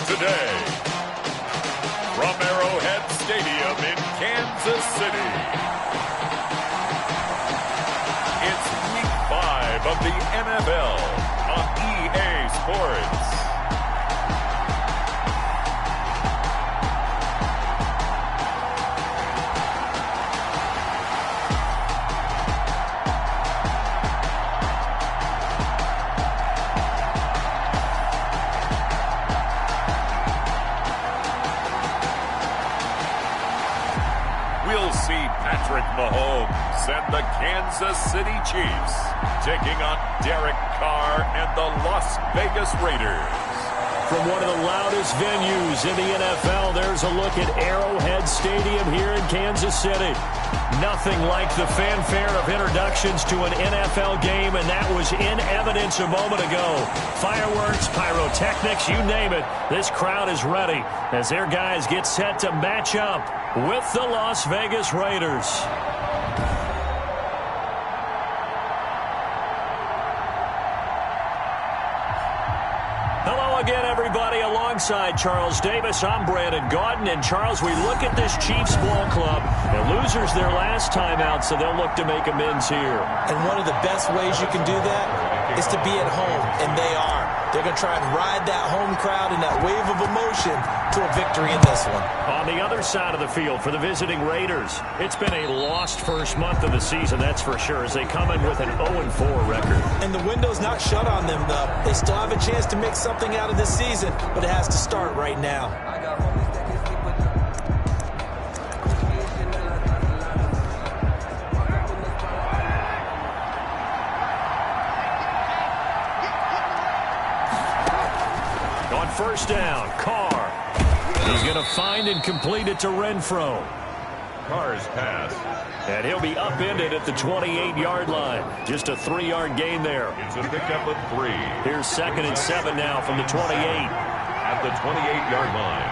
today, from Arrowhead Stadium in Kansas City, it's Week 5 of the NFL on EA Sports. We'll see Patrick Mahomes and the Kansas City Chiefs taking on Derek Carr and the Las Vegas Raiders. From one of the loudest venues in the NFL, there's a look at Arrowhead Stadium here in Kansas City. Nothing like the fanfare of introductions to an NFL game, and that was in evidence a moment ago. Fireworks, pyrotechnics, you name it. This crowd is ready as their guys get set to match up with the Las Vegas Raiders. Hello again, everybody. Alongside Charles Davis, I'm Brandon Gaudin. And Charles, we look at this Chiefs ball club. And losers their last time out, so they'll look to make amends here. And one of the best ways you can do that is to be at home, and they are. They're going to try and ride that home crowd and that wave of emotion to a victory in this one. On the other side of the field for the visiting Raiders, it's been a lost first month of the season, that's for sure, as they come in with an 0-4 record. And the window's not shut on them, though. They still have a chance to make something out of this season, but it has to start right now. On first down, Carr. He's going to find and complete it to Renfro. Carr's pass. And he'll be upended at the 28-yard line. Just a 3-yard gain there. It's a pickup of 3. Here's 2nd and 7 now from the 28. At the 28-yard line.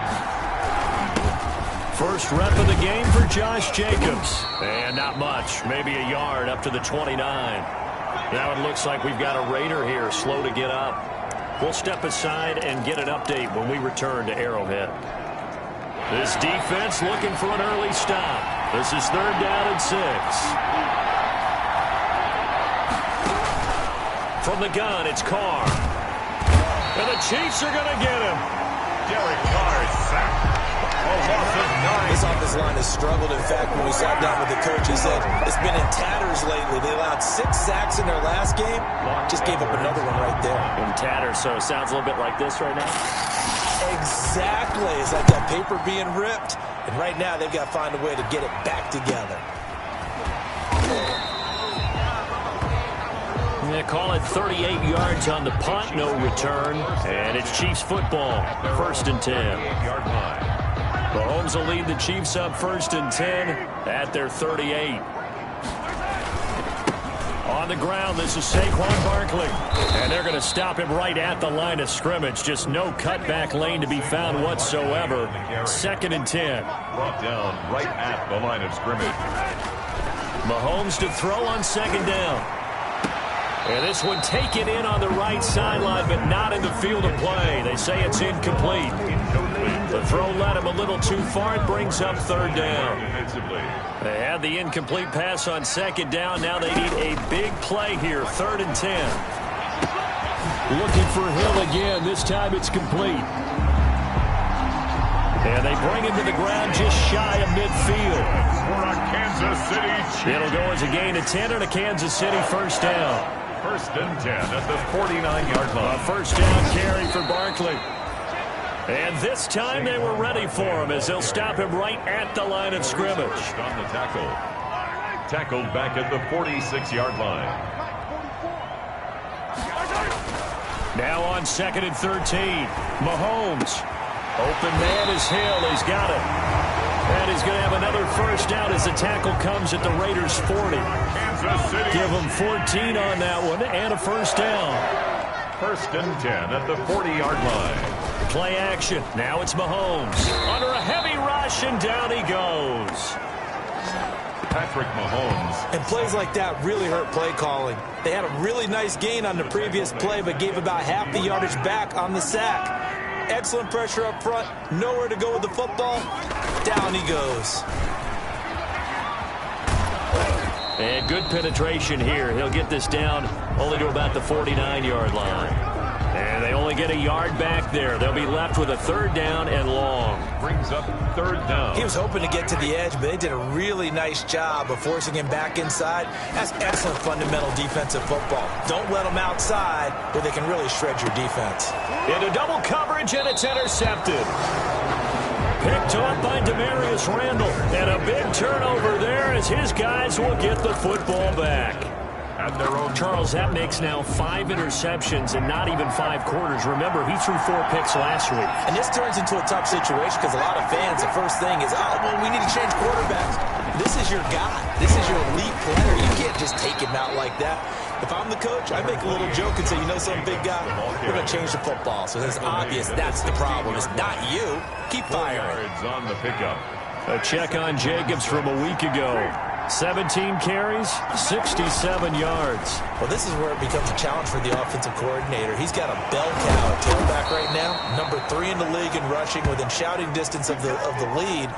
First rep of the game for Josh Jacobs. And not much, maybe a yard up to the 29. Now it looks like we've got a Raider here, slow to get up. We'll step aside and get an update when we return to Arrowhead. This defense looking for an early stop. This is 3rd down and 6. From the gun, it's Carr. And the Chiefs are going to get him. Derek Carr is sacked. A loss of 9. This offensive line has struggled. In fact, when we sat down with the coach, he said it's been in tatters lately. They allowed 6 sacks in their last game. Just gave up another one right there. In tatters, so it sounds a little bit like this right now. Exactly. It's like that paper being ripped. And right now, they've got to find a way to get it back together. They call it 38 yards on the punt, no return. And it's Chiefs football, 1st and 10. 8-yard line. Mahomes will lead the Chiefs up 1st and 10 at their 38. On the ground, this is Saquon Barkley. And they're going to stop him right at the line of scrimmage. Just no cutback lane to be found whatsoever. 2nd and 10. Brought down right at the line of scrimmage. Mahomes to throw on 2nd down. And this one taken in on the right sideline, but not in the field of play. They say it's incomplete. The throw led him a little too far. It brings up 3rd down. They had the incomplete pass on 2nd down. Now they need a big play here. 3rd and 10. Looking for Hill again. This time it's complete. And they bring him to the ground just shy of midfield. For a Kansas City Chiefs. It'll go as a gain of 10 and a Kansas City 1st down. 1st and 10 at the 49-yard line. A 1st down carry for Barkley. And this time they were ready for him as they'll stop him right at the line of scrimmage. On the tackle. Tackled back at the 46-yard line. Now on 2nd and 13. Mahomes. Open man is Hill. He's got it. And he's going to have another 1st down as the tackle comes at the Raiders' 40. Kansas City. Give them 14 on that one and a 1st down. 1st and 10 at the 40-yard line. Play action. Now it's Mahomes. Under a heavy rush, and down he goes. Patrick Mahomes. And plays like that really hurt play calling. They had a really nice gain on the previous play, but gave about half the yardage back on the sack. Excellent pressure up front. Nowhere to go with the football. Down he goes. And good penetration here. He'll get this down only to about the 49-yard line. And they only get a yard back there. They'll be left with a 3rd down and long. Brings up 3rd down. He was hoping to get to the edge, but they did a really nice job of forcing him back inside. That's excellent fundamental defensive football. Don't let them outside where they can really shred your defense. Into double coverage, and it's intercepted. Picked up by Demarius Randall. And a big turnover there as his guys will get the football back. Charles, that makes now 5 interceptions in not even 5 quarters. Remember, he threw 4 picks last week. And this turns into a tough situation because a lot of fans, the first thing is, oh, well, we need to change quarterbacks. This is your guy. This is your elite player. You can't just take him out like that. If I'm the coach, I make a little joke and say, you know something, big guy? We're going to change the football. So it's obvious that's the problem. It's not you. Keep firing. On the pickup. A check on Jacobs from a week ago. 17 carries, 67 yards. Well, this is where it becomes a challenge for the offensive coordinator. He's got a bell cow at tailback right now, number 3 in the league in rushing, within shouting distance of the lead.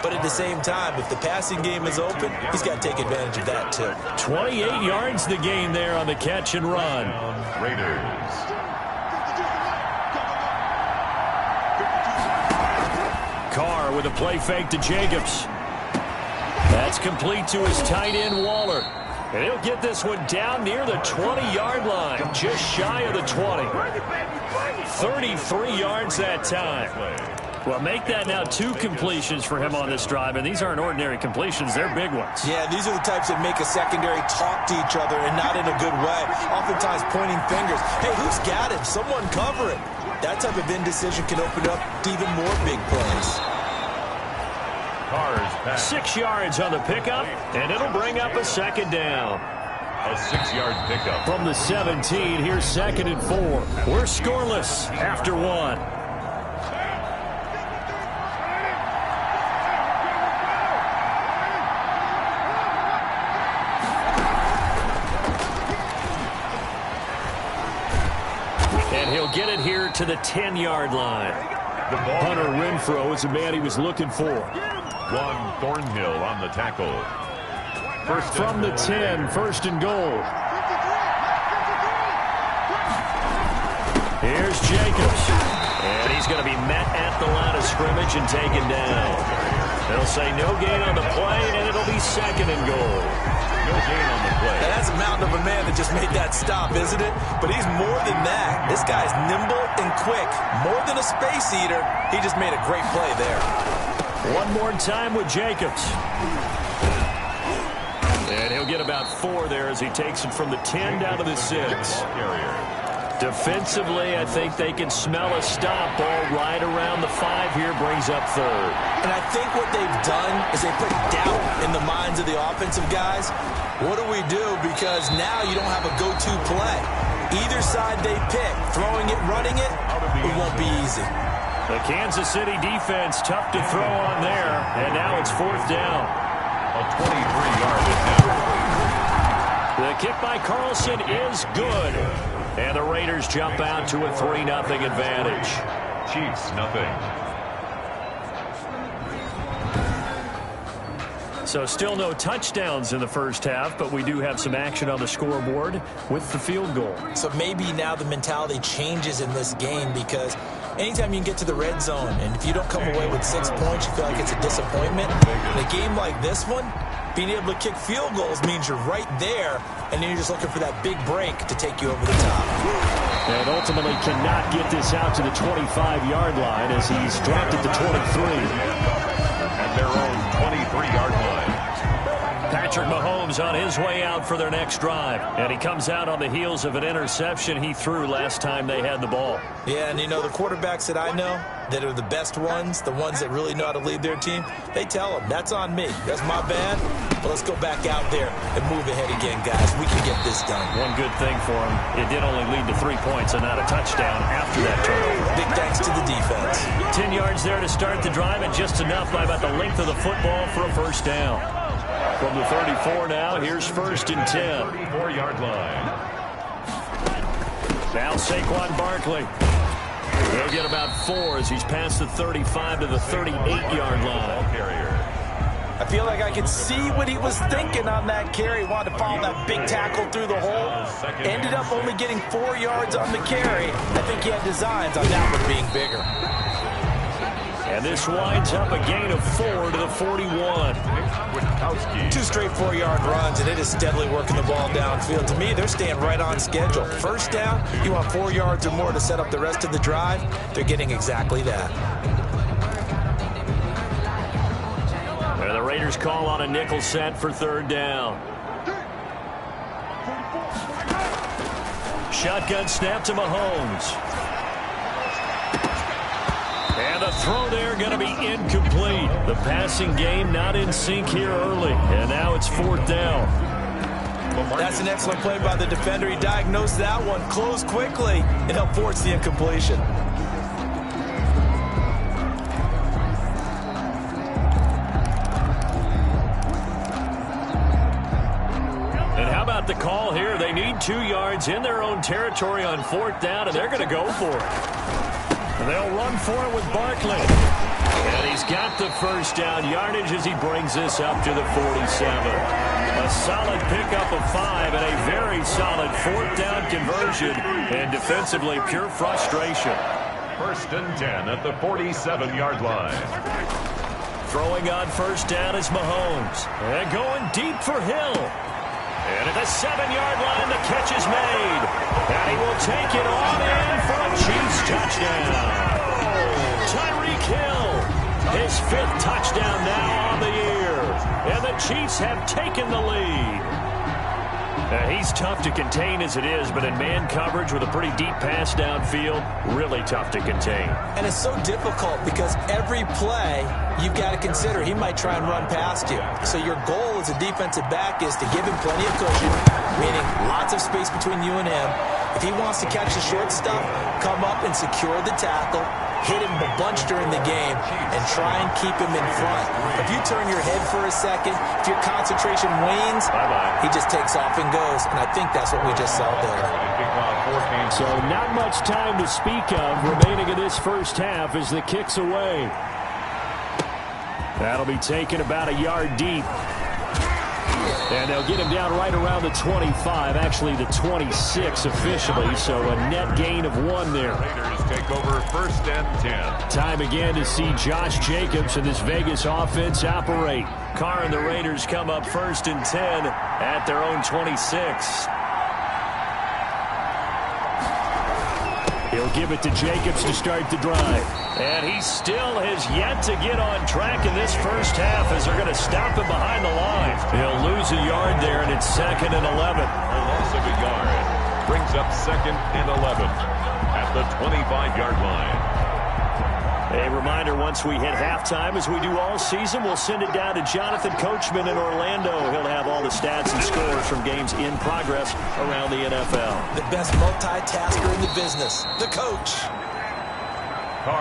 But at the same time, if the passing game is open, he's got to take advantage of that too. 28 yards the gain there on the catch and run. Raiders. Carr with a play fake to Jacobs. That's complete to his tight end, Waller. And he'll get this one down near the 20-yard line, just shy of the 20. 33 yards that time. Well, make that now 2 completions for him on this drive, and these aren't ordinary completions. They're big ones. Yeah, these are the types that make a secondary talk to each other and not in a good way. Oftentimes pointing fingers. Hey, who's got him? Someone cover it. That type of indecision can open up to even more big plays. 6 yards on the pickup, and it'll bring up a 2nd down. A 6-yard pickup. From the 17, here's 2nd and 4. We're scoreless after 1. And he'll get it here to the 10-yard line. Hunter Renfrow is the man he was looking for. Juan Thornhill on the tackle. From the 10, 1st and goal. Here's Jacobs. And he's going to be met at the line of scrimmage and taken down. They'll say no gain on the play, and it'll be 2nd and goal. No gain on the play. Now, that's a mountain of a man that just made that stop, isn't it? But he's more than that. This guy's nimble and quick. More than a space eater. He just made a great play there. One more time with Jacobs. And he'll get about 4 there as he takes it from the 10 down to the 6. Defensively, I think they can smell a stop. Ball right around the 5 here, brings up 3rd. And I think what they've done is they put doubt in the minds of the offensive guys. What do we do? Because now you don't have a go-to play. Either side they pick, throwing it, running it, it won't be easy. The Kansas City defense, tough to throw on there, and now it's 4th down. A 23-yard attempt. The kick by Carlson is good. And the Raiders jump out to a 3-0 advantage. Chiefs, nothing. So still no touchdowns in the first half, but we do have some action on the scoreboard with the field goal. So maybe now the mentality changes in this game because anytime you can get to the red zone, and if you don't come away with 6 points, you feel like it's a disappointment. In a game like this one, being able to kick field goals means you're right there, and then you're just looking for that big break to take you over the top. And ultimately cannot get this out to the 25-yard line as he's dropped at the 23. At their own 23-yard line. Patrick Mahomes on his way out for their next drive. And he comes out on the heels of an interception he threw last time they had the ball. Yeah, and you know, the quarterbacks that I know that are the best ones, the ones that really know how to lead their team, they tell them, that's on me. That's my bad. But let's go back out there and move ahead again, guys. We can get this done. One good thing for him, it did only lead to 3 points and not a touchdown after that turnover. Big thanks to the defense. 10 yards there to start the drive, and just enough by about the length of the football for a first down. From the 34 now, here's 1st and 10. 34-yard line. Now Saquon Barkley. He'll get about 4 as he's past the 35 to the 38-yard line. I feel like I could see what he was thinking on that carry. Wanted to follow that big tackle through the hole. Ended up only getting 4 yards on the carry. I think he had designs on that one being bigger. And this winds up a gain of 4 to the 41. 2 straight 4-yard runs, and it is steadily working the ball downfield. To me, they're staying right on schedule. First down, you want 4 yards or more to set up the rest of the drive. They're getting exactly that. And the Raiders call on a nickel set for 3rd down. Shotgun snap to Mahomes. And the throw there going to be incomplete. The passing game not in sync here early. And now it's 4th down. That's an excellent play by the defender. He diagnosed that one, closed quickly, and helped force the incompletion. And how about the call here? They need 2 yards in their own territory on 4th down, and they're going to go for it. And they'll run for it with Barkley. And he's got the first down yardage as he brings this up to the 47. A solid pickup of 5 and a very solid 4th down conversion. And defensively, pure frustration. 1st and 10 at the 47-yard line. Throwing on 1st down is Mahomes. And going deep for Hill. And at the 7-yard line, the catch is made. And he will take it on in for a Chiefs touchdown. Tyreek Hill, his 5th touchdown now on the year. And the Chiefs have taken the lead. He's tough to contain as it is, but in man coverage with a pretty deep pass downfield, really tough to contain. And it's so difficult because every play you've got to consider he might try and run past you. So your goal as a defensive back is to give him plenty of cushion, meaning lots of space between you and him. If he wants to catch the short stuff, come up and secure the tackle, hit him a bunch during the game, and try and keep him in front. If you turn your head for a second, if your concentration wanes, he just takes off and goes. And I think that's what we just saw there. So not much time to speak of remaining in this first half as the kick's away. That'll be taken about a yard deep. And they'll get him down right around the 25, actually the 26 officially, so a net gain of 1 there. Raiders take over 1st and 10. Time again to see Josh Jacobs and this Vegas offense operate. Carr and the Raiders come up 1st and 10 at their own 26. He'll give it to Jacobs to start the drive. And he still has yet to get on track in this first half as they're going to stop him behind the line. He'll lose a yard there, and it's 2nd and 11. A loss of a yard brings up 2nd and 11 at the 25-yard line. A reminder, once we hit halftime, as we do all season, we'll send it down to Jonathan Coachman in Orlando. He'll have all the stats and scores from games in progress around the NFL. The best multitasker in the business, the coach.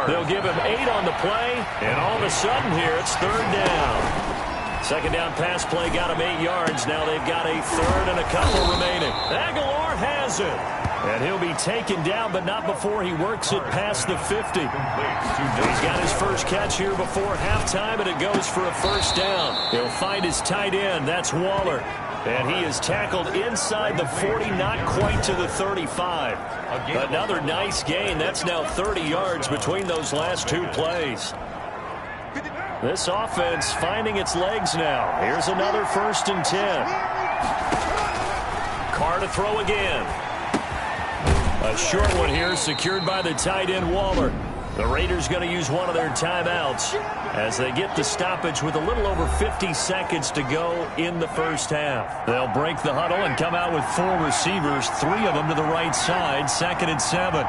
They'll give him 8 on the play, and all of a sudden here, it's 3rd down. 2nd down pass play got him 8 yards. Now they've got a 3rd and a couple remaining. Aguilar has it. And he'll be taken down, but not before he works it past the 50. He's got his first catch here before halftime, and it goes for a 1st down. He'll find his tight end. That's Waller. And he is tackled inside the 40, not quite to the 35. Another nice gain. That's now 30 yards between those last 2 plays. This offense finding its legs now. Here's another 1st and 10. Carr to throw again. A short one here secured by the tight end Waller. The Raiders going to use one of their timeouts as they get the stoppage with a little over 50 seconds to go in the first half. They'll break the huddle and come out with 4 receivers, 3 of them to the right side, 2nd and 7.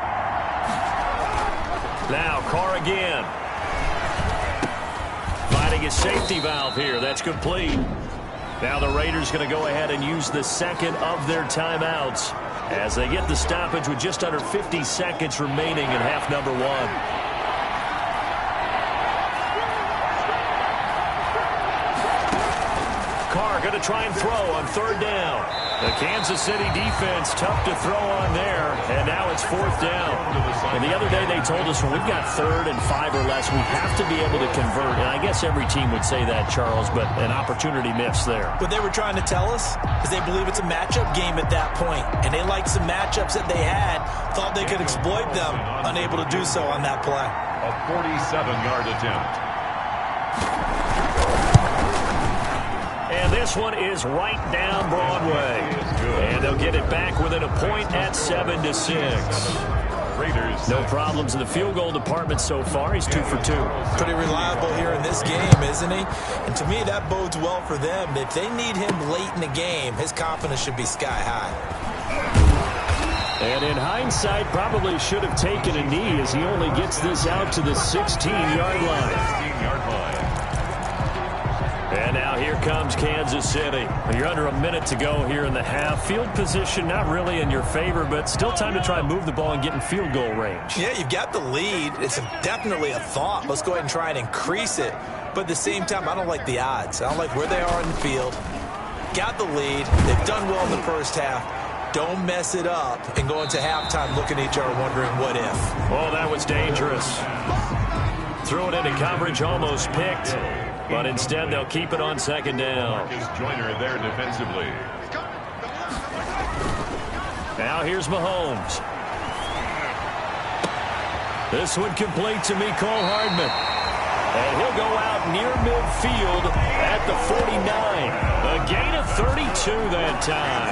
Now Carr again. Finding a safety valve here. That's complete. Now the Raiders going to go ahead and use the 2nd of their timeouts as they get the stoppage with just under 50 seconds remaining in half number 1. Carr Carr going to try and throw on third down. The Kansas City defense tough to throw on there, and now it's fourth down. And the other day they told us when we've got 3rd and 5 or less, we have to be able to convert. And I guess every team would say that, Charles, but an opportunity missed there. What they were trying to tell us is they believe it's a matchup game at that point, and they liked some matchups that they had, thought they could exploit them, unable to do so on that play. A 47-yard attempt. And this one is right down Broadway. And they'll get it back within a point at 7-6. No problems in the field goal department so far. He's 2 for 2. Pretty reliable here in this game, isn't he? And to me, that bodes well for them. If they need him late in the game, his confidence should be sky high. And in hindsight, probably should have taken a knee as he only gets this out to the 16-yard line. And now here comes Kansas City. You're under a minute to go here in the half. Field position not really in your favor, but still time to try and move the ball and get in field goal range. Yeah, you've got the lead. It's definitely a thought. Let's go ahead and try and increase it. But at the same time, I don't like the odds. I don't like where they are in the field. Got the lead. They've done well in the first half. Don't mess it up and go into halftime looking at each other wondering what if. Oh, that was dangerous. Threw it into coverage, almost picked. But instead, they'll keep it on second down. Joyner there defensively. Now here's Mahomes. This one complete to Mecole Hardman. And he'll go out near midfield at the 49. A gain of 32 that time.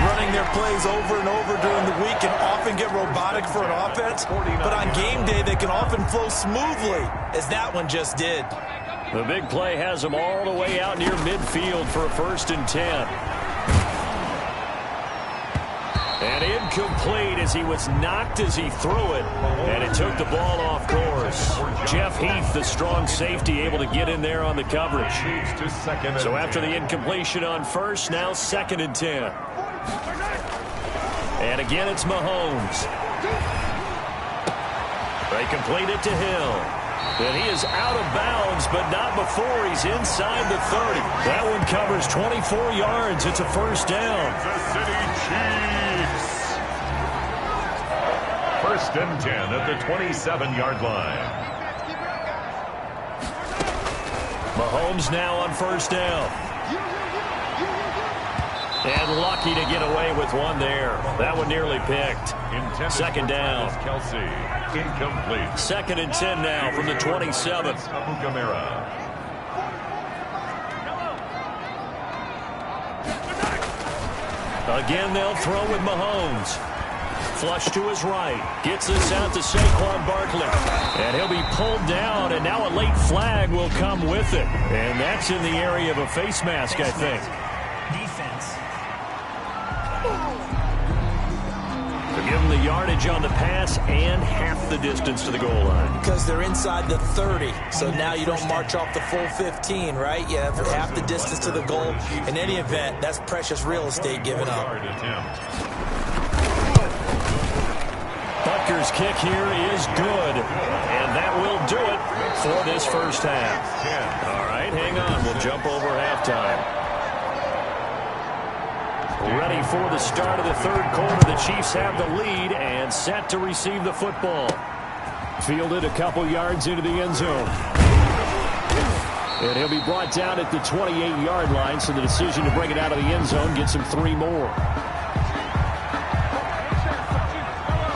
Running their plays over and over during the week can often get robotic for an offense. But on game day, they can often flow smoothly, as that one just did. The big play has him all the way out near midfield for a 1st and 10. And incomplete as he was knocked as he threw it. And it took the ball off course. Jeff Heath, the strong safety, able to get in there on the coverage. So after the incompletion on first, now 2nd and 10. And again, it's Mahomes. They complete it to Hill. And he is out of bounds, but not before he's inside the 30. That one covers 24 yards. It's a 1st down. Kansas City Chiefs. 1st and 10 at the 27-yard line. Mahomes now on 1st down. And lucky to get away with one there. That one nearly picked. 2nd down. Kelsey. Incomplete. 2nd and 10 now from the 27. Again, they'll throw with Mahomes. Flush to his right. Gets this out to Saquon Barkley. And he'll be pulled down, and now a late flag will come with it. And that's in the area of a face mask, I think. Give them the yardage on the pass and half the distance to the goal line. Because they're inside the 30, so now you don't march off the full 15, right? You have half the distance to the goal. In any event, that's precious real estate given up. Butker's kick here is good, and that will do it for this first half. All right, hang on. We'll jump over halftime. Ready for the start of the 3rd quarter. The Chiefs have the lead and set to receive the football. Fielded a couple yards into the end zone. And he'll be brought down at the 28-yard line, so the decision to bring it out of the end zone gets him 3 more.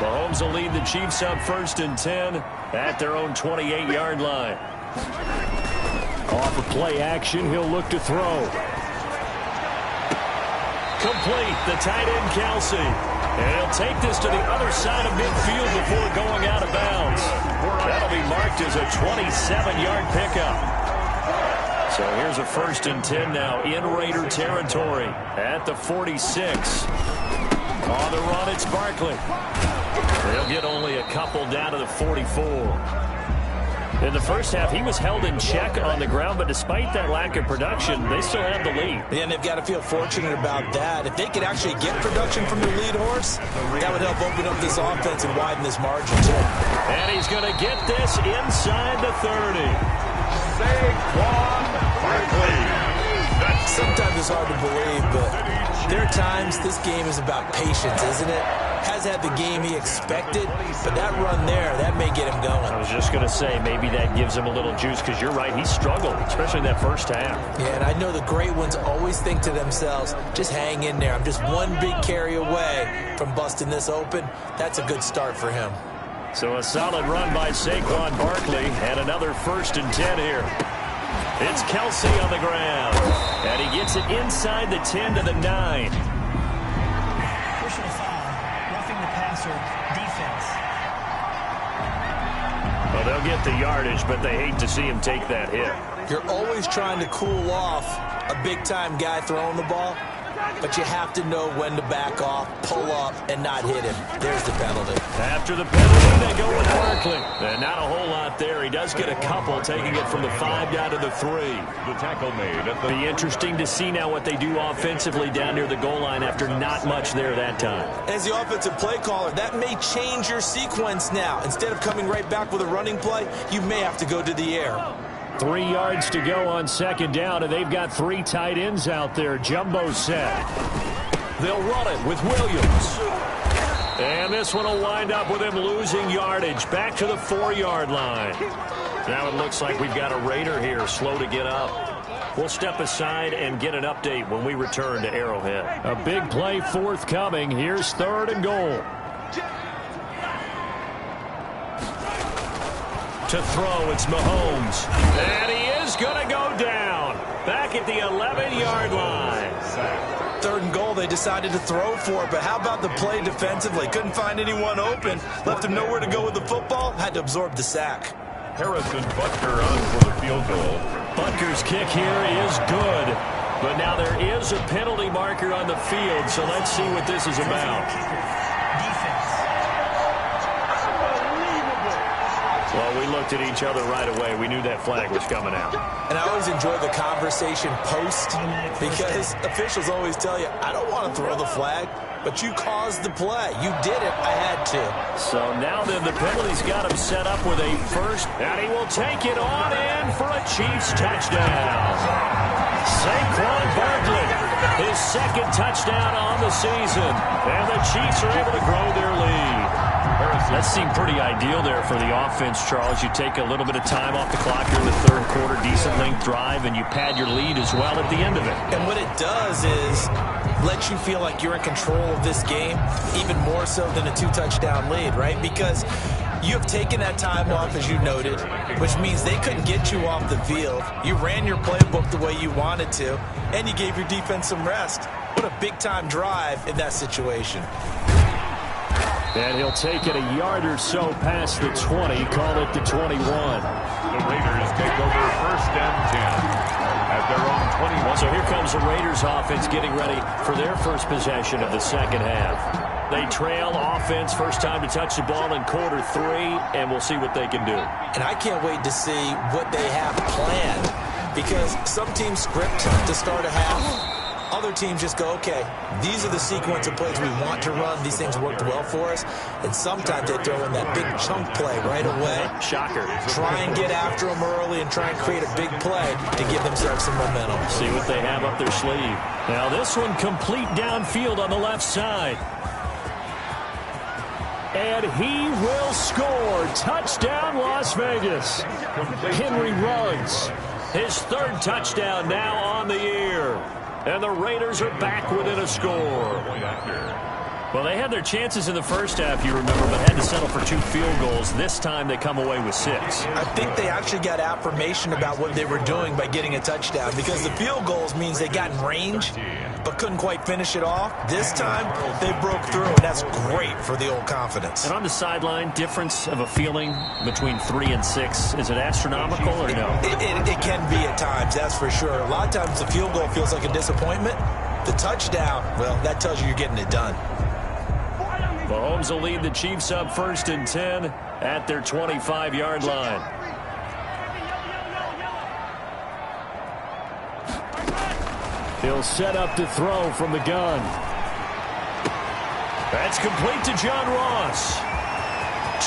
Mahomes will lead the Chiefs up 1st and 10 at their own 28-yard line. Off of play action, he'll look to throw. Complete, the tight end Kelsey. And he'll take this to the other side of midfield before going out of bounds. That'll be marked as a 27-yard pickup. So here's a 1st and 10 now in Raider territory at the 46. On the run, it's Barkley. They'll get only a couple down to the 44. In the first half, he was held in check on the ground, but despite that lack of production, they still have the lead. Yeah, and they've got to feel fortunate about that. If they could actually get production from their lead horse, that would help open up this offense and widen this margin, too. And he's going to get this inside the 30. Saquon Barkley, the Sometimes it's hard to believe, but there are times this game is about patience, isn't it? Has had the game he expected, but that run there, that may get him going. I was just going to say, maybe that gives him a little juice, because you're right, he struggled, especially in that first half. Yeah, and I know the great ones always think to themselves, just hang in there. I'm just one big carry away from busting this open. That's a good start for him. So a solid run by Saquon Barkley, and another 1st and 10 here. It's Kelsey on the ground, and he gets it inside the 10 to the 9. Personal foul, roughing the passer, defense. Well, they'll get the yardage, but they hate to see him take that hit. You're always trying to cool off a big-time guy throwing the ball, but you have to know when to back off, pull up, and not hit him. There's the penalty. After the penalty, they go with Barkley. And not a whole lot there. He does get a couple, taking it from the 5 down to the 3. The tackle made at the... Be interesting to see now what they do offensively down near the goal line after not much there that time. As the offensive play caller, that may change your sequence now. Instead of coming right back with a running play, you may have to go to the air. 3 yards to go on 2nd down, and they've got 3 tight ends out there. Jumbo set. They'll run it with Williams. And this one will wind up with him losing yardage. Back to the 4-yard line. Now it looks like we've got a Raider here, slow to get up. We'll step aside and get an update when we return to Arrowhead. A big play forthcoming. Here's 3rd and goal. To throw, it's Mahomes. And he is going to go down. Back at the 11-yard line. 3rd and goal, they decided to throw for it, but how about the play defensively? Couldn't find anyone open. Left him nowhere to go with the football. Had to absorb the sack. Harrison Butker on for the field goal. Butker's kick here is good. But now there is a penalty marker on the field, so let's see what this is about. Well, we looked at each other right away. We knew that flag was coming out. And I always enjoy the conversation post, because officials always tell you, I don't want to throw the flag, but you caused the play. You did it. I had to. So now then, the penalty's got him set up with a 1st, and he will take it on in for a Chiefs touchdown. Saquon Barkley, his 2nd touchdown on the season, and the Chiefs are able to grow their lead. That seemed pretty ideal there for the offense, Charles. You take a little bit of time off the clock during the 3rd quarter, decent length drive, and you pad your lead as well at the end of it. And what it does is let you feel like you're in control of this game, even more so than a 2-touchdown lead, right? Because you have taken that time off, as you noted, which means they couldn't get you off the field. You ran your playbook the way you wanted to, and you gave your defense some rest. What a big-time drive in that situation. And he'll take it a yard or so past the 20, call it the 21. The Raiders take over 1st and 10 at their own 21. So here comes the Raiders offense getting ready for their first possession of the 2nd half. They trail offense, first time to touch the ball in quarter 3, and we'll see what they can do. And I can't wait to see what they have planned, because some teams script to start a half. Other teams just go, okay, these are the sequence of plays we want to run. These things worked well for us. And sometimes they throw in that big chunk play right away. Shocker. Try and get after them early and try and create a big play to give themselves some momentum. See what they have up their sleeve. Now this one complete downfield on the left side. And he will score. Touchdown, Las Vegas. Henry Ruggs, his 3rd touchdown now on the year. And the Raiders are back within a score. Well, they had their chances in the first half, you remember, but had to settle for 2 field goals. This time they come away with 6. I think they actually got affirmation about what they were doing by getting a touchdown, because the field goals means they got in range but couldn't quite finish it off. This time they broke through, and that's great for the old confidence. And on the sideline, difference of a feeling between 3 and 6, is it astronomical or no? It can be at times, that's for sure. A lot of times the field goal feels like a disappointment. The touchdown, well, that tells you you're getting it done. Mahomes will lead the Chiefs up 1st and 10 at their 25-yard line. He'll set up to throw from the gun. That's complete to John Ross.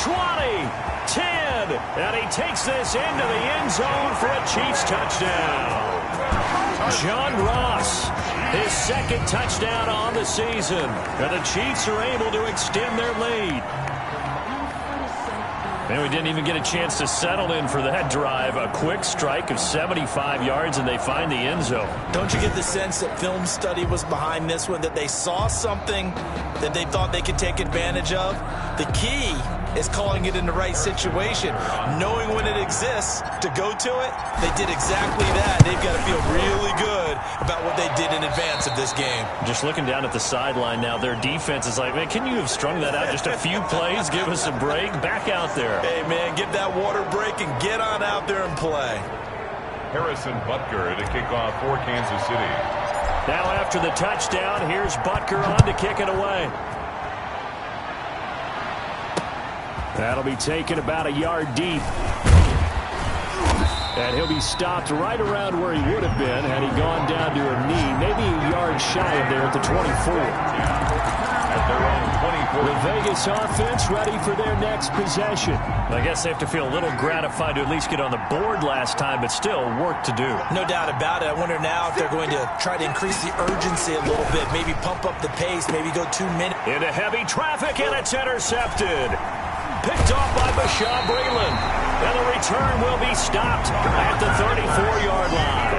20, 10, and he takes this into the end zone for a Chiefs touchdown. John Ross, his second touchdown on the season. And the Chiefs are able to extend their lead. And we didn't even get a chance to settle in for that drive. A quick strike of 75 yards, and they find the end zone. Don't you get the sense that film study was behind this one, that they saw something that they thought they could take advantage of? The key is calling it in the right situation, knowing when it exists to go to it. They did exactly that. They've got to feel really good about what they did in advance of this game. Just looking down at the sideline now, their defense is like, man, can you have strung that out just a few plays? Give us a break. Back out there. Hey, man, get that water break and get on out there and play. Harrison Butker to kick off for Kansas City. Now after the touchdown, here's Butker on to kick it away. That'll be taken about a yard deep. And he'll be stopped right around where he would have been had he gone down to a knee, maybe a yard shy of there at the 24. At their own 24. The Vegas offense ready for their next possession. I guess they have to feel a little gratified to at least get on the board last time, but still work to do. No doubt about it. I wonder now if they're going to try to increase the urgency a little bit, maybe pump up the pace, maybe go 2 minutes. Into heavy traffic, and it's intercepted. Picked off by Bashaw Breeland. And the return will be stopped at the 34-yard line.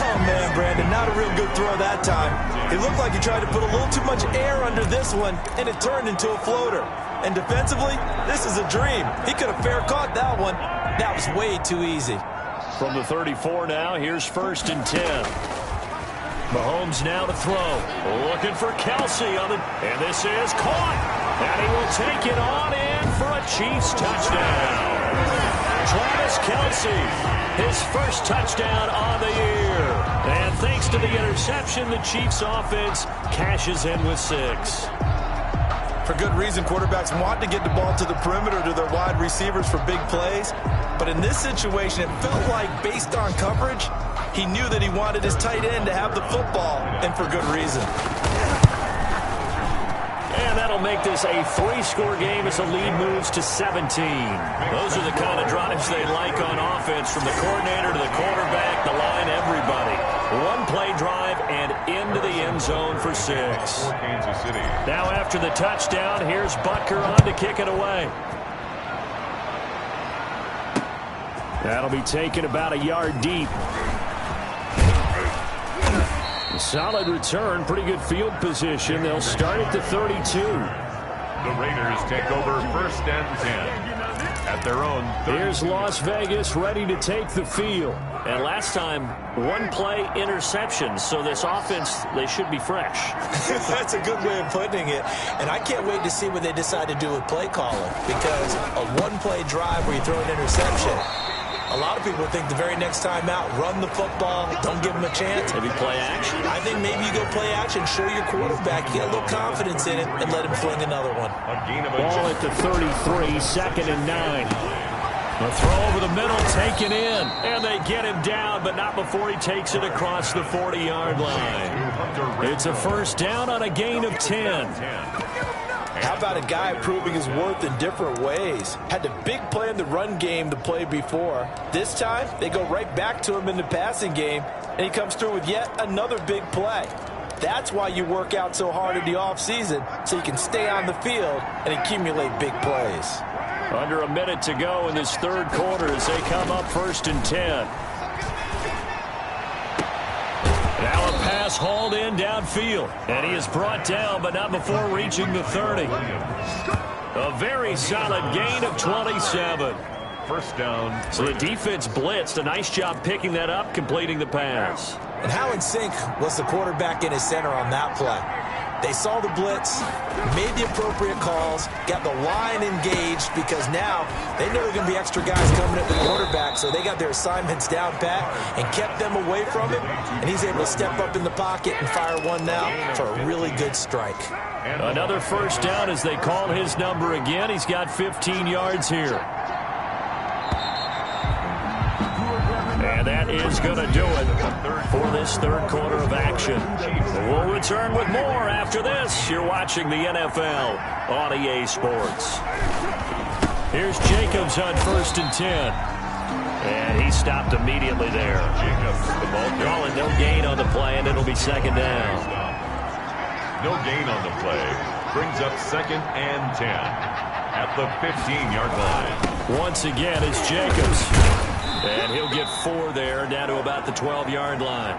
Oh, man, Brandon, not a real good throw that time. It looked like he tried to put a little too much air under this one, and it turned into a floater. And defensively, this is a dream. He could have fair caught that one. That was way too easy. From the 34 now, here's 1st and 10. Mahomes now to throw. Looking for Kelsey on the... And this is caught. And he will take it on in for a Chiefs touchdown. Travis Kelsey, his first touchdown on the year. And thanks to the interception, the Chiefs offense cashes in with 6. For good reason, quarterbacks want to get the ball to the perimeter to their wide receivers for big plays. But in this situation, it felt like based on coverage, he knew that he wanted his tight end to have the football, and for good reason. And that'll make this a 3-score game as the lead moves to 17. Those are the kind of drives they like on offense, from the coordinator to the quarterback, the line, everybody. 1-play drive and into the end zone for 6. Kansas City. Now after the touchdown, here's Butker on to kick it away. That'll be taken about a yard deep. Solid return, pretty good field position. They'll start at the 32. The Raiders take over 1st and 10 at their own 30. Here's Las Vegas ready to take the field. And last time, 1-play interception. So this offense, they should be fresh. That's a good way of putting it. And I can't wait to see what they decide to do with play calling. Because a 1-play drive where you throw an interception, a lot of people think the very next time out, run the football, don't give them a chance. Maybe play action? I think maybe you go play action, show your quarterback, you get a little confidence in it, and let him fling another one. Ball at the 33, 2nd and 9. The throw over the middle, taken in. And they get him down, but not before he takes it across the 40-yard line. It's a 1st down on a gain of 10. How about a guy proving his worth in different ways? Had the big play in the run game the play before. This time, they go right back to him in the passing game, and he comes through with yet another big play. That's why you work out so hard in the offseason, so you can stay on the field and accumulate big plays. Under a minute to go in this 3rd quarter as they come up 1st and 10. Now a pass hauled in downfield. And he is brought down, but not before reaching the 30. A very solid gain of 27. 1st down. So the defense blitzed. A nice job picking that up, completing the pass. And how in sync was the quarterback in his center on that play? They saw the blitz, made the appropriate calls, got the line engaged, because now they know there are going to be extra guys coming at the quarterback, so they got their assignments down pat and kept them away from him, and he's able to step up in the pocket and fire one now for a really good strike. Another 1st down as they call his number again. He's got 15 yards here. And that is going to do it for this 3rd quarter of action. We'll return with more after this. You're watching the NFL on EA Sports. Here's Jacobs on 1st and 10. And he stopped immediately there. Calling no gain on the play, and it'll be second down. No gain on the play. Brings up 2nd and 10 at the 15-yard line. Once again, it's Jacobs. And he'll get 4 there, down to about the 12-yard line.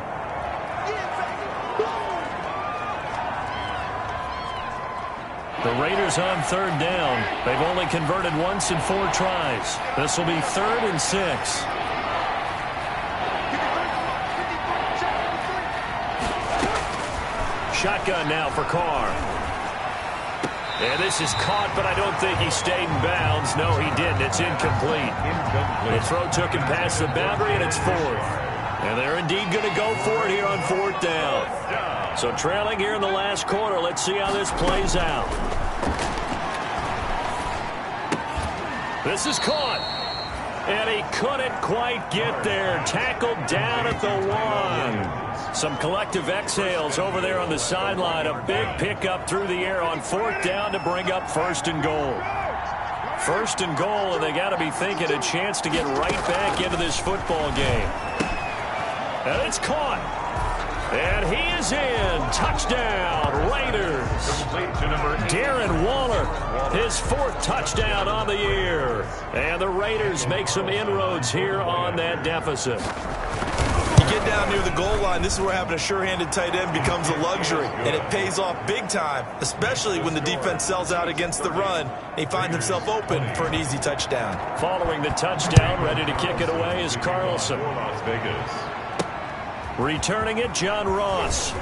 The Raiders on 3rd down. They've only converted once in 4 tries. This will be 3rd and 6. Shotgun now for Carr. And this is caught, but I don't think he stayed in bounds. No, he didn't. It's incomplete. The throw took him past the boundary, and it's 4th. And they're indeed going to go for it here on 4th down. So trailing here in the last quarter. Let's see how this plays out. This is caught. And he couldn't quite get there. Tackled down at the 1. Some collective exhales over there on the sideline. A big pickup through the air on 4th down to bring up 1st and goal. 1st and goal, and they got to be thinking a chance to get right back into this football game. And it's caught. And he is in. Touchdown, Raiders. Darren Waller, his 4th touchdown on the year. And the Raiders make some inroads here on that deficit. You get down near the goal line, this is where having a sure-handed tight end becomes a luxury. And it pays off big time, especially when the defense sells out against the run. He finds himself open for an easy touchdown. Following the touchdown, ready to kick it away is Carlson. Las Vegas. Returning it, John Ross.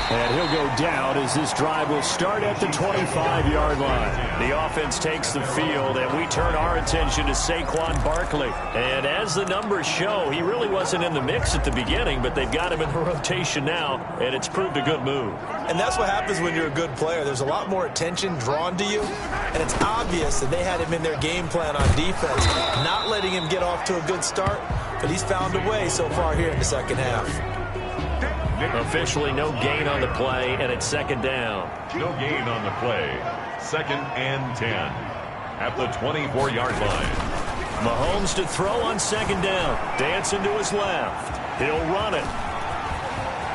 And he'll go down as this drive will start at the 25-yard line. The offense takes the field, and we turn our attention to Saquon Barkley. And as the numbers show, he really wasn't in the mix at the beginning, but they've got him in the rotation now, and it's proved a good move. And that's what happens when you're a good player. There's a lot more attention drawn to you, and it's obvious that they had him in their game plan on defense, not letting him get off to a good start, but he's found a way so far here in the second half. Officially no gain on the play, and it's 2nd down. No gain on the play. 2nd and 10 at the 24-yard line. Mahomes to throw on 2nd down. Dancing to his left. He'll run it.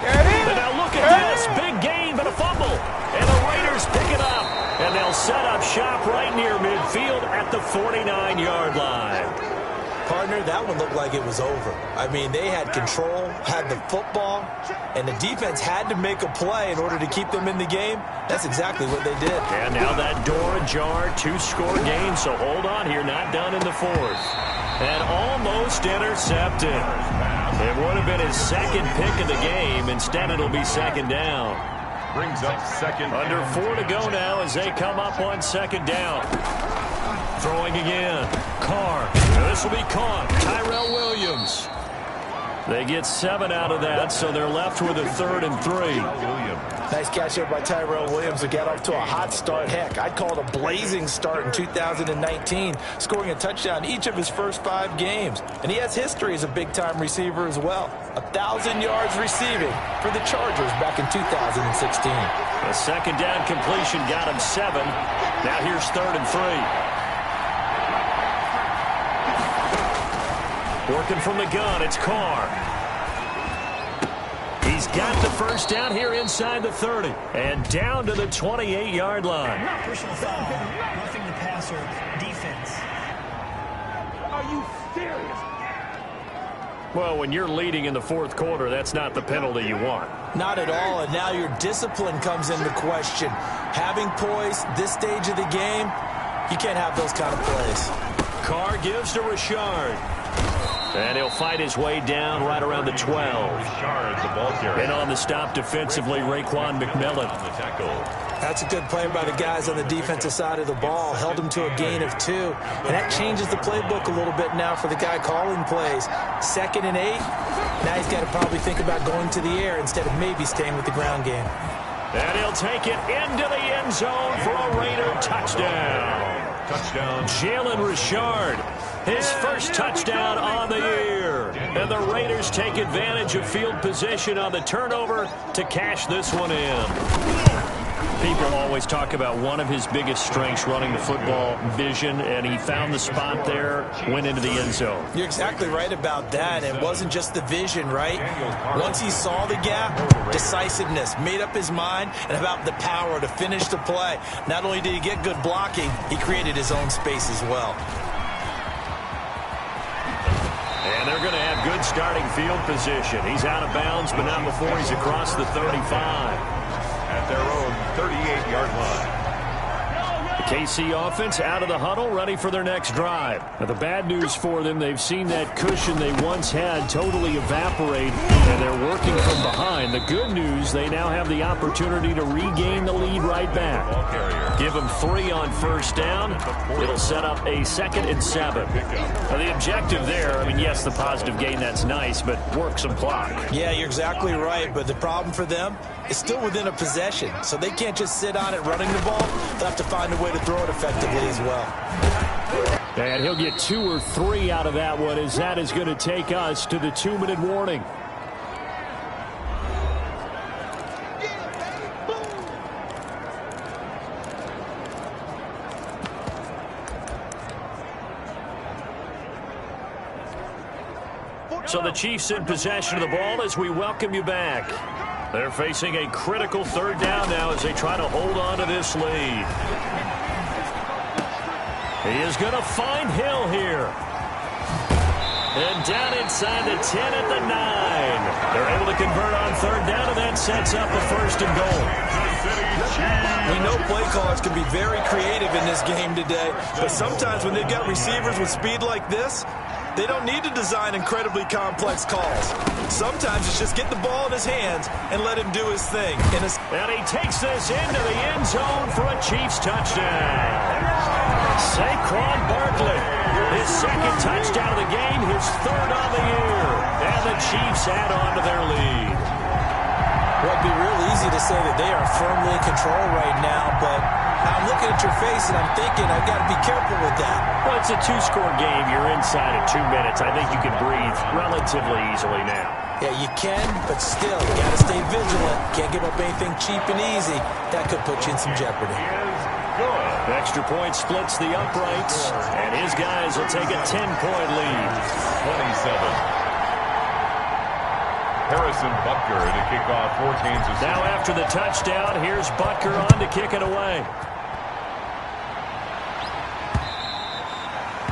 And now look at this. Big gain, but a fumble. And the Raiders pick it up. And they'll set up shop right near midfield at the 49-yard line. Partner, that one looked like it was over. I mean, they had control, had the football, and the defense had to make a play in order to keep them in the game. That's exactly what they did. And now that door ajar, 2-score game, so hold on here, not done in the 4th. And almost intercepted. It would have been his 2nd pick of the game. Instead, it'll be 2nd down. Brings up 2nd. Under 4 to go now as they come up on 2nd down. Throwing again. Carr. This will be caught. Tyrell Williams. They get 7 out of that, so they're left with a 3rd and 3. Nice catch there by Tyrell Williams to get off to a hot start. Heck, I'd call it a blazing start in 2019, scoring a touchdown each of his first 5 games. And he has history as a big-time receiver as well. 1,000 yards receiving for the Chargers back in 2016. A 2nd down completion got him 7. Now here's 3rd and 3. Working from the gun, it's Carr. He's got the first down here inside the 30. And down to the 28-yard line. Personal foul, roughing the passer, defense. Are you serious? Well, when you're leading in the 4th quarter, that's not the penalty you want. Not at all, and now your discipline comes into question. Having poise this stage of the game, you can't have those kind of plays. Carr gives to Richard. And he'll fight his way down right around the 12. Richard, the ball carrier. And on the stop defensively, Raekwon McMillan. On the tackle. That's a good play by the guys on the defensive side of the ball. Held him to a gain of 2. And that changes the playbook a little bit now for the guy calling plays. 2nd and 8. Now he's got to probably think about going to the air instead of maybe staying with the ground game. And he'll take it into the end zone for a Raider touchdown. Touchdown. Jalen Richard, his first touchdown on the year. And the Raiders take advantage of field position on the turnover to cash this one in. People always talk about one of his biggest strengths running the football, vision, and he found the spot there, went into the end zone. You're exactly right about that. It wasn't just the vision, right? Once he saw the gap, decisiveness, made up his mind, and about the power to finish the play. Not only did he get good blocking, he created his own space as well. And they're going to have good starting field position. He's out of bounds, but not before he's across the 35. At their own 38-yard line. The KC offense out of the huddle, ready for their next drive. Now, the bad news for them, they've seen that cushion they once had totally evaporate, and they're working from behind. The good news, they now have the opportunity to regain the lead right back. Give them 3 on first down. It'll set up a 2nd and 7. Now, the objective there, I mean, yes, the positive gain, that's nice, but work some clock. Yeah, you're exactly right, but the problem for them is still within a possession, so they can't just sit on it running the ball. They'll have to find a way to throw it effectively as well. And he'll get 2 or 3 out of that one, as that is going to take us to the 2-minute warning. So the Chiefs in possession of the ball as we welcome you back. They're facing a critical 3rd down now as they try to hold on to this lead. He is going to find Hill here. And down inside the 10 at the 9. They're able to convert on 3rd down, and that sets up a 1st and goal. We know play callers can be very creative in this game today, but sometimes when they've got receivers with speed like this, they don't need to design incredibly complex calls. Sometimes it's just get the ball in his hands and let him do his thing. And he takes this into the end zone for a Chiefs touchdown. Saquon Barkley, his 2nd touchdown of the game, his 3rd on the year. And the Chiefs add on to their lead. Well, it'd be real easy to say that they are firmly in control right now, but I'm looking at your face and I'm thinking I've got to be careful with that. Well, it's a 2-score game. You're inside at 2 minutes. I think you can breathe relatively easily now. Yeah, you can, but still, you got to stay vigilant. Can't give up anything cheap and easy. That could put you in some jeopardy. Extra point splits the uprights, and his guys will take a 10-point lead. 27. Harrison Butker to kick off for Kansas City. Now after the touchdown, here's Butker on to kick it away.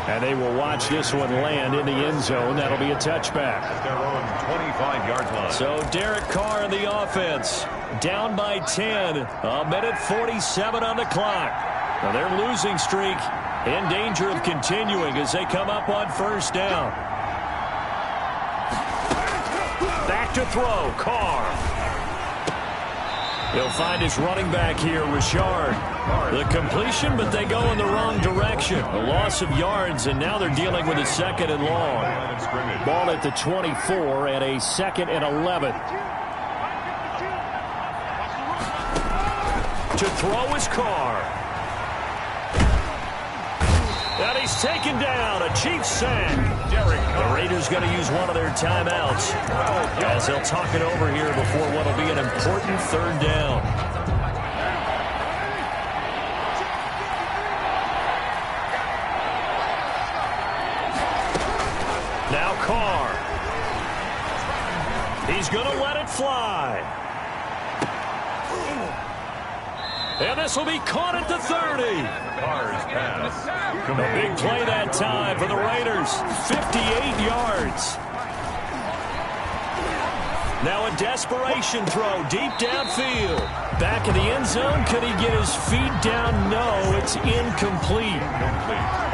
And they will watch this one land in the end zone. That'll be a touchback. At their own 25-yard line. So Derek Carr in the offense. Down by 10. 1:47 on the clock. Now their losing streak in danger of continuing as they come up on 1st down. Back to throw, Carr. He'll find his running back here, Richard. The completion, but they go in the wrong direction. A loss of yards, and now they're dealing with a 2nd and long. Ball at the 24 and a 2nd and 11. To throw is Carr. And he's taken down. A Chiefs sack. The Raiders going to use one of their timeouts as they'll talk it over here before what will be an important 3rd down. Now Carr. He's going to let it fly. And this will be caught at the 30. Carr's pass. A big play that time for the Raiders. 58 yards. Now a desperation throw deep downfield. Back in the end zone. Could he get his feet down? No, it's incomplete.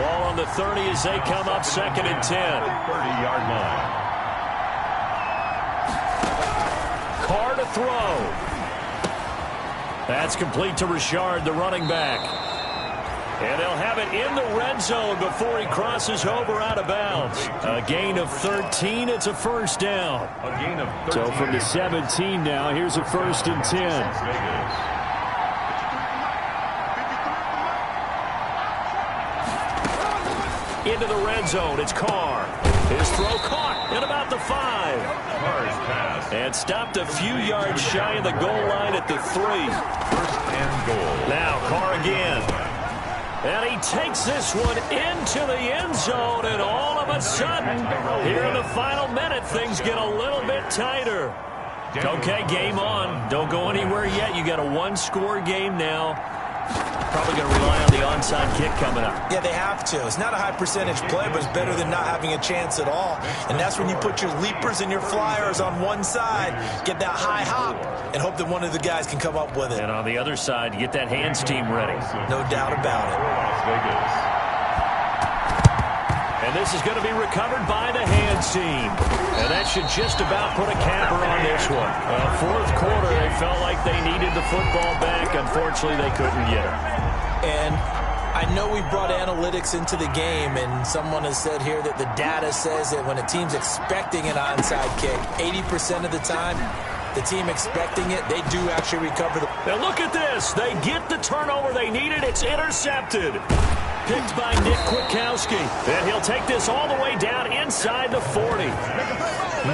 Ball on the 30 as they come up 2nd and 10. 30-yard line. Carr to throw. That's complete to Richard, the running back. And they'll have it in the red zone before he crosses over out of bounds. A gain of 13. It's a 1st down. A gain of 13. So from the 17 now, here's a 1st and 10. Into the red zone. It's Carr. His throw caught at about the 5. Carr's pass. And stopped a few yards shy of the goal line at the 3. and goal. Now Carr again. And he takes this one into the end zone, and all of a sudden, here in the final minute, things get a little bit tighter. Okay, game on. Don't go anywhere yet. You got a one-score game now. Probably going to rely on the onside kick coming up. Yeah, they have to. It's not a high-percentage play, but it's better than not having a chance at all. And that's when you put your leapers and your flyers on one side, get that high hop, and hope that one of the guys can come up with it. And on the other side, you get that hands team ready. No doubt about it. Las Vegas. And this is going to be recovered by the hands team. And that should just about put a capper on this one. Fourth quarter, they felt like they needed the football back. Unfortunately, they couldn't get it. And I know we brought analytics into the game, and someone has said here that the data says that when a team's expecting an onside kick, 80% of the time, the team expecting it, they do actually recover the... Now look at this. They get the turnover they needed. It's intercepted. Picked by Nick Kwiatkowski. And he'll take this all the way down inside the 40.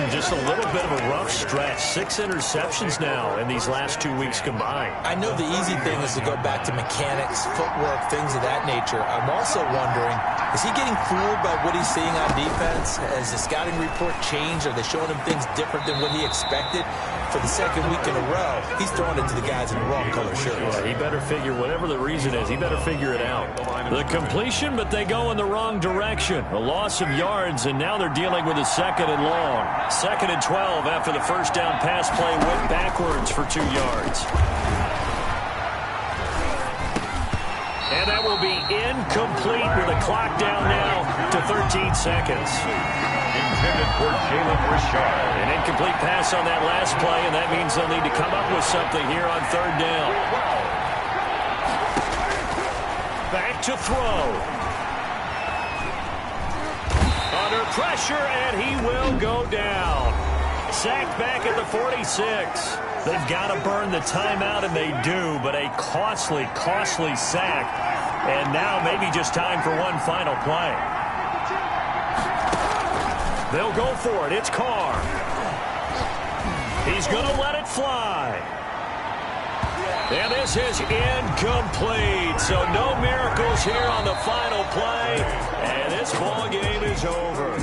Just a little bit of a rough stretch. 6 interceptions now in these last 2 weeks combined. I know the easy thing is to go back to mechanics, footwork, things of that nature. I'm also wondering, is he getting fooled by what he's seeing on defense? Has the scouting report changed? Are they showing him things different than what he expected? For the second week in a row, he's throwing it to the guys in the wrong color shirts. Yeah, he better figure, whatever the reason is, he better figure it out. The completion, but they go in the wrong direction. A loss of yards, and now they're dealing with a 2nd and long. 2nd and 12 after the first down pass play went backwards for 2 yards. And that will be incomplete with the clock down now to 13 seconds. Intended for Jalen Richard. An incomplete pass on that last play, and that means they'll need to come up with something here on 3rd down. Back to throw. Under pressure, and he will go down. Sacked back at the 46. They've got to burn the timeout, and they do, but a costly, costly sack. And now maybe just time for one final play. They'll go for it. It's Carr. He's going to let it fly. And this is incomplete. So no miracles here on the final play. And this ball game is over.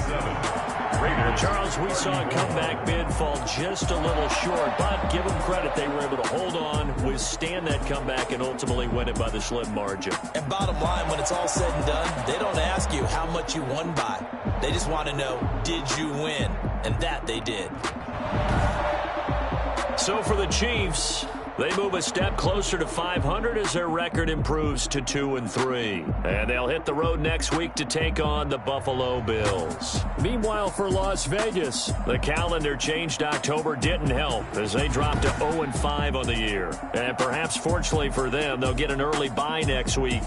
Charles, we saw a comeback bid fall just a little short, but give them credit. They were able to hold on, withstand that comeback, and ultimately win it by the slim margin. And bottom line, when it's all said and done, they don't ask you how much you won by. They just want to know, did you win? And that they did. So for the Chiefs, they move a step closer to 500 as their record improves to 2-3. And they'll hit the road next week to take on the Buffalo Bills. Meanwhile, for Las Vegas, the calendar changed. October didn't help as they dropped to 0-5 on the year. And perhaps fortunately for them, they'll get an early bye next week